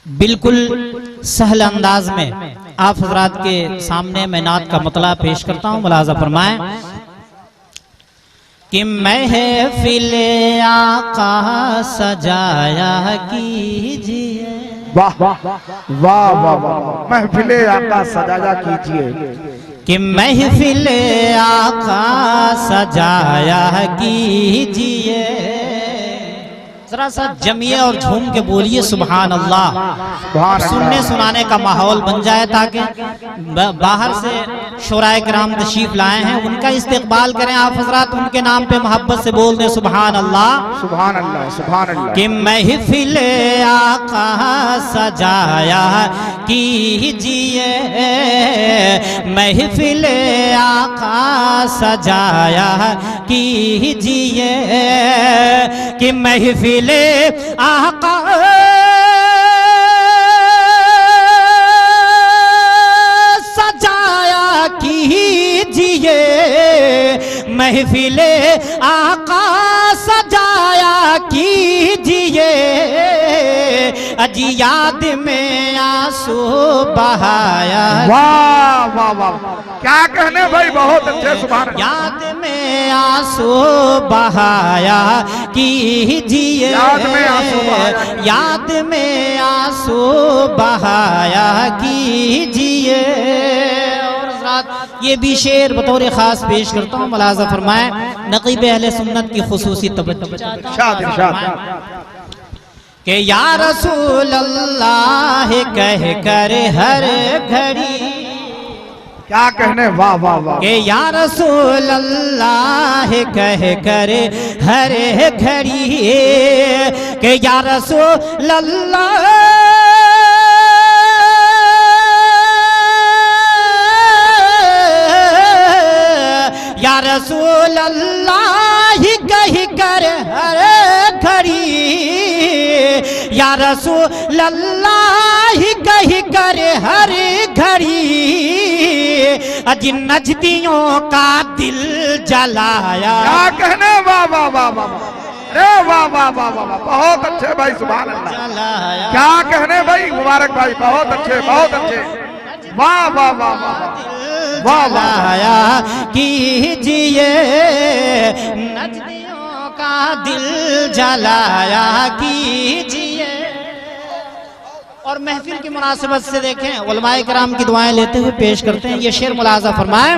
बिल्कुल सहल अंदाज में आप हजरात के सामने मैं नात का मतला पेश करता हूँ। मुलाजा फरमाएं कि महफिल आका सजाया कीजिए। वाह वाह वाह वाह वाह, महफिल आका सजाया कीजिए। कि महफिल आका सजाया कीजिए। जरा सा जमिए और झूम के बोलिए सुभान अल्लाह। सुनने सुनाने का माहौल बन जाए ताकि बाहर से शोराए किराम तशरीफ लाए हैं, उनका इस्तेकबाल करें। आप हजरात उनके नाम पे मोहब्बत से बोल दें सुभान अल्लाह सुभान अल्लाह सुभान अल्लाह। कि महफिल आका सजाया कीजिए, महफिल आका सजाया कीजिए। कि महफिल आका सजाया कीजिए, महफिल आका सजाया कीजिए। अजी याद में आंसू बहाया। वाह वाह वाह, क्या कहने भाई, बहुत अच्छे सुभान अल्लाह। याद में आंसू बहाया कीजिए, याद में आंसू बहाया, याद में आंसू बहाया कीजिए। ये भी शेर बतौर खास पेश करता हूँ। मुलाजा फरमाएं नकीब अहले सुन्नत की खुसूसी तवज्जो कि या रसूल अल्लाह कह कर हर घड़ी। क्या कहने, वाह वाह वाह। कि या रसूल अल्लाह कह कर हर घड़ी, कि या रसूल अल्लाह या रसूल अल्लाह कह कर हर घड़ी, या रसूल अल्लाह कह कर हर घड़ी। अजी नजदियों का दिल जलाया। क्या कहने, वाह वाह वाह वाह, अरे वाह वाह वाह वाह, बहुत अच्छे भाई सुभान अल्लाह। क्या कहने भाई, मुबारक भाई, बहुत अच्छे बहुत अच्छे, वाह वाह वाह वाह वाह वाह। कीजिए नजदियों का दिल जलाया कीजिए। और महफिल की मुनासिबत से देखें उलमाए किराम की दुआएं लेते हुए पेश करते हैं ये शेर। मुलाजा फरमाएं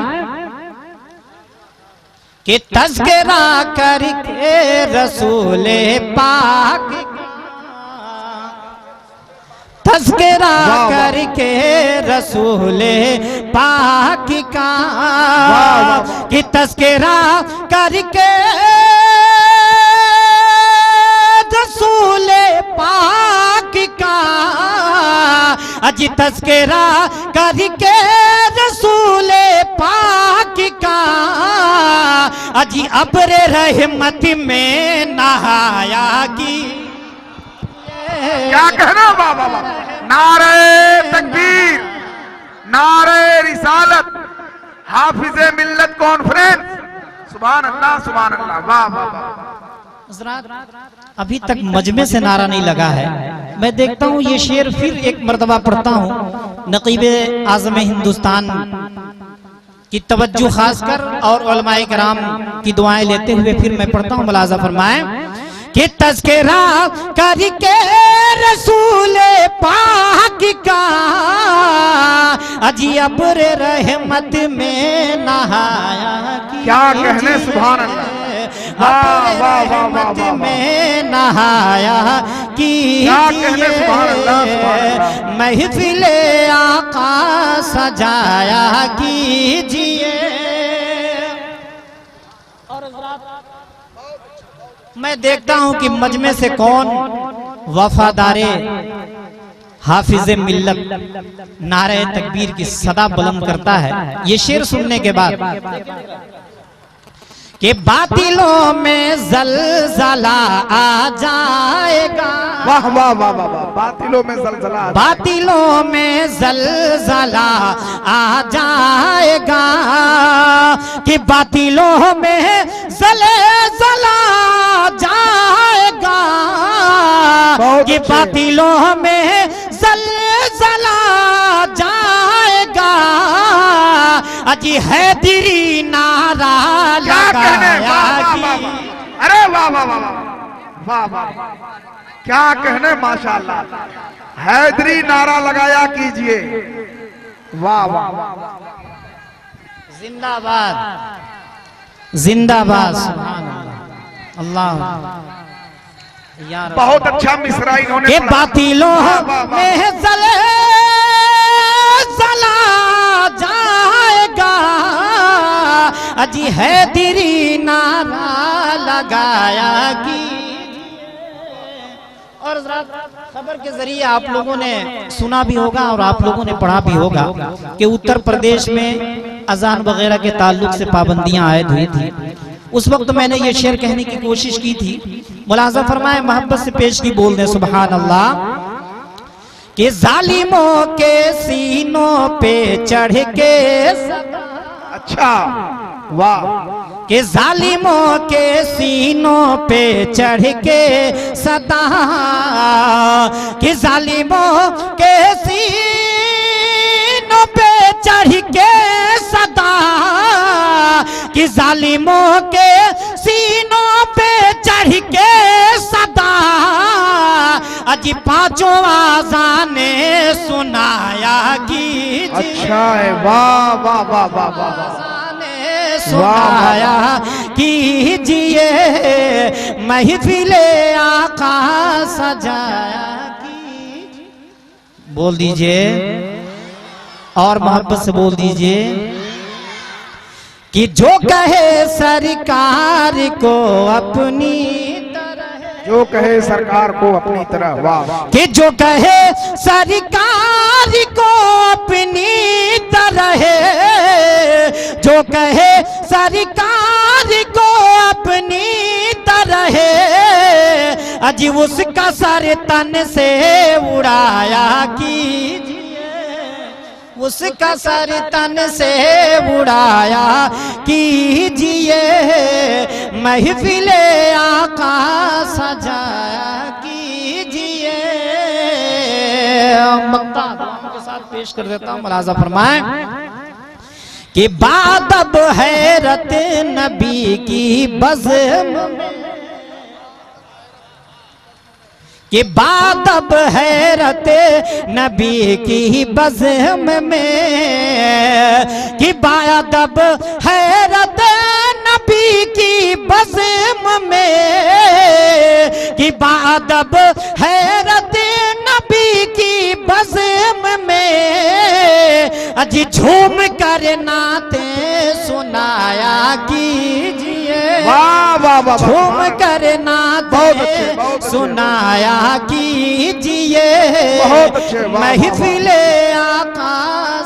कि तज़किरा करके रसूले पाक, तज़किरा करके रसूले पाक का, कि तज़किरा करके रसूले पाक का। अजी तज़किरा करके रसूले पाक का। अजी अब्र रहमत में नहाया की। क्या कहना, वाह वाह वाह, नारे तकबीर, नारे रिसालत, हाफिज़े मिल्लत कॉन्फ्रेंस, सुभान अल्लाह सुभान अल्लाह, वाह वाह वाह। अभी तक मजमे से नारा नहीं लगा है। मैं देखता हूँ ये शेर फिर एक मर्तबा पढ़ता हूँ नकीब आज़म हिंदुस्तान की तवज्जो खासकर और उलमाए किराम की दुआएं लेते हुए फिर मैं पढ़ता हूँ। मुलाजा फरमाएं कि तज़किरा करके रसूल पाक का। अजी अब्र रहमत में नहाया। क्या कहने, सुभान अल्लाह, वाह वाह वाह वाह, में नहाया की। महफिल आका सजाया कीजिए। मैं देखता हूं कि मजमे से कौन वफादारे हाफिज़े मिल्लत नारे तकबीर की सदा बुलंद करता है। ये शेर सुनने के बाद कि बातिलों में ज़लज़ला आ जाएगा। वाह वाह वाह वाह, बातिलों में ज़लज़ला, बातिलों में ज़लज़ला आ जाएगा। कि बातिलों में ज़लज़ला जाएगा। बहुत कि अच्छे। बातिलों में ज़लज़ला जाएगा, अजी हैदरी नारा क्या कहने, वाह वाह लगाया वाह कि वाह, अरे वाह वाह वाह वाह वाह वाह, क्या कहने, माशाअल्लाह। हैदरी नारा लगाया कीजिए, वाह वाह वाह, जिंदाबाद जिंदाबाद, सुभान अल्लाह, या रब। बहुत अच्छा मिसरा इन्होंने के पढ़ा। बातिलों वाह, वाह, वाह। में ज़लज़ला जाएगा, अजी हैदरी नारा लगाया की। और जरा खबर के जरिए आप लोगों ने सुना भी होगा और आप लोगों ने पढ़ा भी होगा कि उत्तर प्रदेश में अजान वगैरह के ताल्लुक से पाबंदियां आयद हुई थी। उस वक्त मैंने ये शेर कहने की कोशिश की थी, मुलाज़ा फरमाए, मोहब्बत से पेश की, बोल दे सुभान अल्लाह। कि जालिमों के सीनों पे चढ़ के, अच्छा, वाह, कि जालिमों के सीनों पे चढ़ के सदा, कि जालिमों के सीनों पे चढ़ के सदा, कि जालिमों के सीनों पे चढ़ के सदा, अजी पांचों आज़ाने सुनाया कीजिए। अच्छा है, वाह वाह वाह वाह वाह, सुनाया कीजिए, महफिले आका सजाया कीजिए। बोल दीजिए और मोहब्बत से बोल दीजिए कि जो कहे सरकार को अपनी तरह, जो कहे सरकार को अपनी तरह, वाह वाह, कि जो कहे सरकार को अपनी तरह, जो कहे सरकार को अपनी तरह, अजी उसका सर तन से उड़ाया कीजिए, उसका सर तन से उड़ाया कीजिए, महफिले आका सजाया कीजिए। मक्ता के साथ पेश कर देता हूँ, मुलाज़ा फरमाए कि बादब हैरत नबी की बज़्म में, कि बादब हैरत नबी की बज़्म में, कि बादब हैरत नबी की बज़्म में, कि बादब हैरत नबी की बज़्म में, अजी झूम कर नाते सुनाया कीजिए, वाह वाह वाह, झूम कर नाते बहुत अच्छे, बहुत अच्छे। सुनाया कीजिए, बहुत अच्छे, वाह, महफिले आका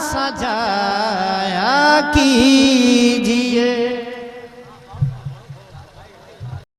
सजाया की।